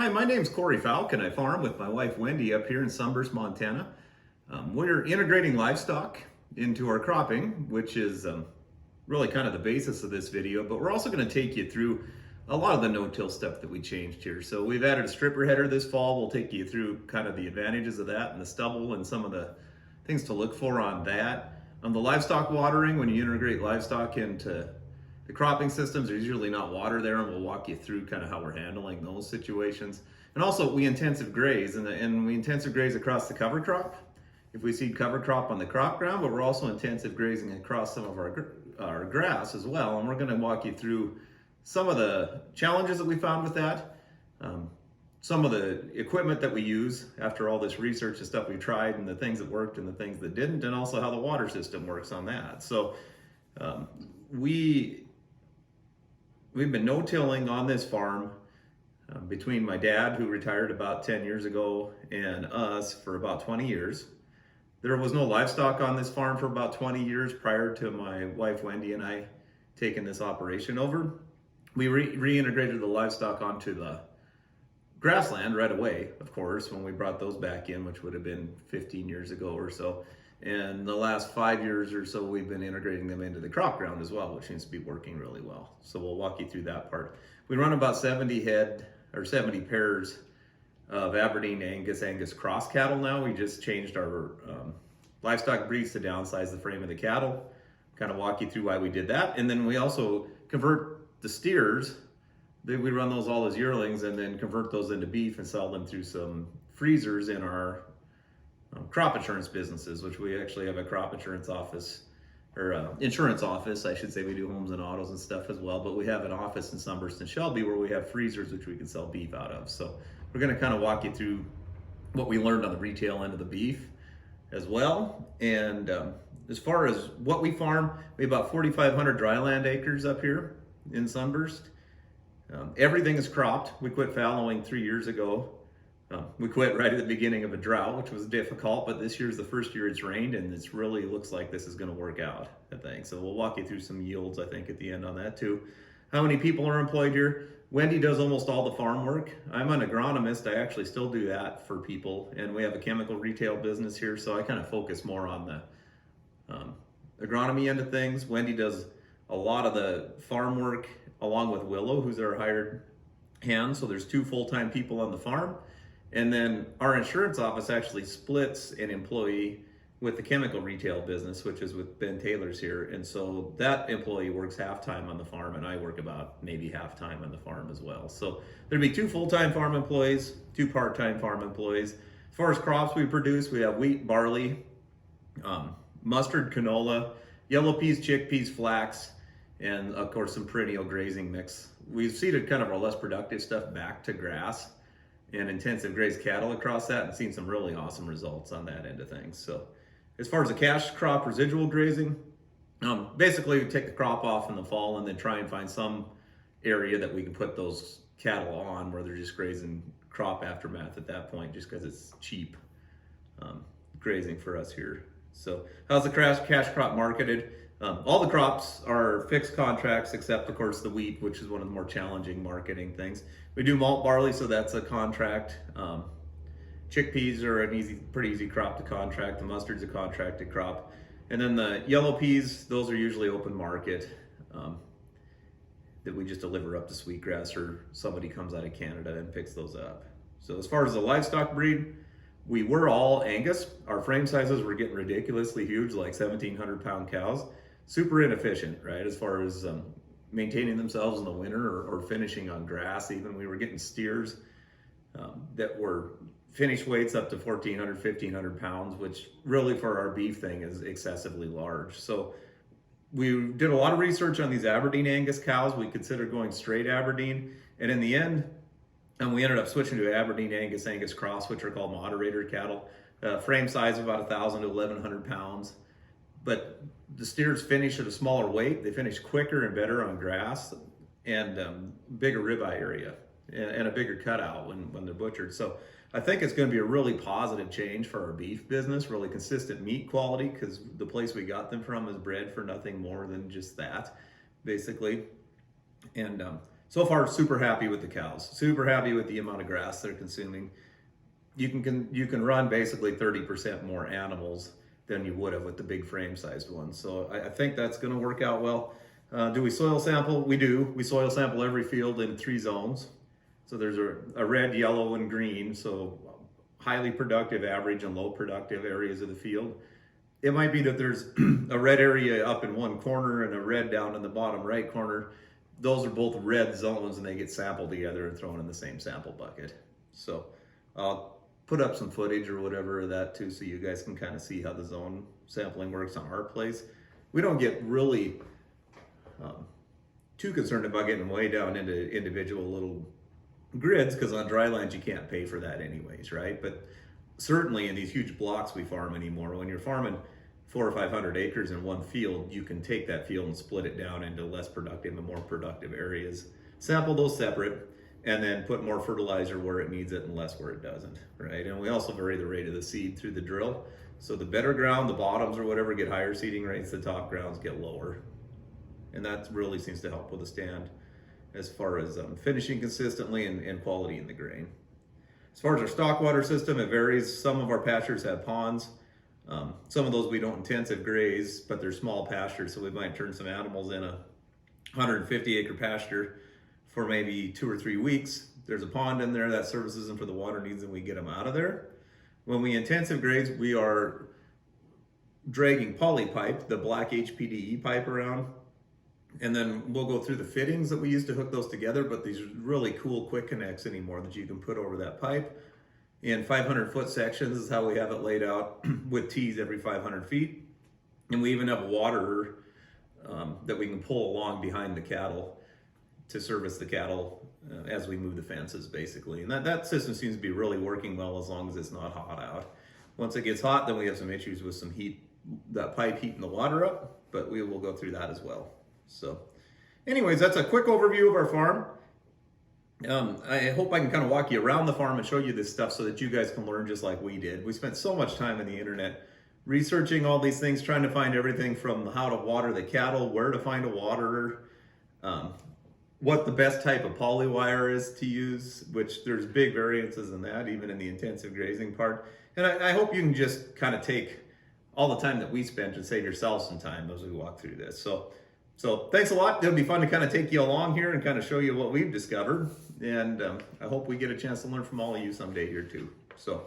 Hi, my name's Korey Fauque and I farm with my wife Wendy up here in Sunburst, Montana. We're integrating livestock into our cropping, which is really kind of the basis of this video, but we're also going to take you through a lot of the no-till stuff that we changed here. So we've added a stripper header this fall. We'll take you through kind of the advantages of that and the stubble and some of the things to look for on that. On the livestock watering, when you integrate livestock into the cropping systems, there's usually not water there, and we'll walk you through kind of how we're handling those situations. And also, we intensive graze, and we intensive graze across the cover crop. If we seed cover crop on the crop ground, but we're also intensive grazing across some of our grass as well. And we're going to walk you through some of the challenges that we found with that, some of the equipment that we use after all this research and stuff we tried, and the things that worked and the things that didn't, and also how the water system works on that. So We've been no-tilling on this farm between my dad, who retired about 10 years ago, and us for about 20 years. There was no livestock on this farm for about 20 years prior to my wife Wendy and I taking this operation over. We reintegrated the livestock onto the grassland right away, of course, when we brought those back in, which would have been 15 years ago or so. And the last 5 years or so, we've been integrating them into the crop ground as well, which seems to be working really well. So we'll walk you through that part. We run about 70 pairs of Aberdeen Angus cross cattle now. We just changed our livestock breeds to downsize the frame of the cattle, kind of walk you through why we did that. And then we also convert the steers. We run those all as yearlings and then convert those into beef and sell them through some freezers in our crop insurance businesses, which we actually have a crop insurance office, or insurance office, I should say. We do homes and autos and stuff as well, but we have an office in Sunburst and Shelby where we have freezers which we can sell beef out of. So we're going to kind of walk you through what we learned on the retail end of the beef as well. And as far as what we farm, we have about 4,500 dryland acres up here in Sunburst. Everything is cropped. We quit fallowing 3 years ago. We quit right at the beginning of a drought, which was difficult, but this year's the first year it's rained, and it really looks like this is going to work out, I think. So we'll walk you through some yields, I think, at the end on that too. How many people are employed here? Wendy does almost all the farm work. I'm an agronomist. I actually still do that for people, and we have a chemical retail business here, so I kind of focus more on the agronomy end of things. Wendy does a lot of the farm work along with Willow, who's our hired hand. So there's 2 full-time people on the farm. And then our insurance office actually splits an employee with the chemical retail business, which is with Ben Taylor's here. And so that employee works half-time on the farm, and I work about maybe half-time on the farm as well. So there'd be 2 full-time farm employees, 2 part-time farm employees. As far as crops we produce, we have wheat, barley, mustard, canola, yellow peas, chickpeas, flax, and of course some perennial grazing mix. We've seeded kind of our less productive stuff back to grass and intensive graze cattle across that, and seen some really awesome results on that end of things. So as far as the cash crop residual grazing, basically we take the crop off in the fall and then try and find some area that we can put those cattle on where they're just grazing crop aftermath at that point, just because it's cheap grazing for us here. So how's the cash crop marketed? All the crops are fixed contracts, except of course the wheat, which is one of the more challenging marketing things. We do malt barley, so that's a contract. Chickpeas are an pretty easy crop to contract. The mustard's a contracted crop. And then the yellow peas, those are usually open market, that we just deliver up to Sweetgrass, or somebody comes out of Canada and picks those up. So as far as the livestock breed, we were all Angus. Our frame sizes were getting ridiculously huge, like 1,700 pound cows. Super inefficient, right? As far as maintaining themselves in the winter or finishing on grass. Even we were getting steers that were finished weights up to 1,400, 1,500 pounds, which really for our beef thing is excessively large. So we did a lot of research on these Aberdeen Angus cows. We considered going straight Aberdeen, and in the end, we ended up switching to Aberdeen Angus cross, which are called moderator cattle. Frame size of about 1,000 to 1,100 pounds. But the steers finish at a smaller weight. They finish quicker and better on grass, and bigger ribeye area, and a bigger cutout when they're butchered. So I think it's going to be a really positive change for our beef business, really consistent meat quality, because the place we got them from is bred for nothing more than just that, basically. And So far, super happy with the cows. Super happy with the amount of grass they're consuming. You can run basically 30% more animals than you would have with the big frame-sized ones. So I think that's going to work out well. Do we soil sample? We do. We soil sample every field in 3 zones. So there's a red, yellow, and green. So highly productive, average, and low productive areas of the field. It might be that there's a red area up in one corner and a red down in the bottom right corner. Those are both red zones and they get sampled together and thrown in the same sample bucket. So I'll put up some footage or whatever of that too, so you guys can kind of see how the zone sampling works on our place. We don't get really too concerned about getting way down into individual little grids, because on dry lands you can't pay for that anyways, right? But certainly in these huge blocks we farm anymore, when you're farming 400 or 500 acres in one field, you can take that field and split it down into less productive and more productive areas, sample those separate, and then put more fertilizer where it needs it and less where it doesn't, right? And we also vary the rate of the seed through the drill. So the better ground, the bottoms or whatever, get higher seeding rates, the top grounds get lower. And that really seems to help with the stand as far as finishing consistently and quality in the grain. As far as our stock water system, it varies. Some of our pastures have ponds. Some of those we don't intensive graze, but they're small pastures, so we might turn some animals in a 150 acre pasture for maybe 2 or 3 weeks. There's a pond in there that services them for the water needs, and we get them out of there. When we intensive graze, we are dragging poly pipe, the black HPDE pipe around, and then we'll go through the fittings that we use to hook those together, but these really cool quick connects anymore that you can put over that pipe. In 500-foot sections is how we have it laid out, with tees every 500 feet. And we even have water that we can pull along behind the cattle to service the cattle as we move the fences, basically. And that system seems to be really working well as long as it's not hot out. Once it gets hot, then we have some issues with some heat, that pipe heating the water up, but we will go through that as well. So anyways, that's a quick overview of our farm. I hope I can kind of walk you around the farm and show you this stuff so that you guys can learn just like we did. We spent so much time on the internet researching all these things, trying to find everything from how to water the cattle, where to find a waterer, what the best type of poly wire is to use, which there's big variances in that, even in the intensive grazing part. And I hope you can just kind of take all the time that we spent and save yourself some time as we walk through this. So thanks a lot. It'll be fun to kind of take you along here and kind of show you what we've discovered. And I hope we get a chance to learn from all of you someday here too. So.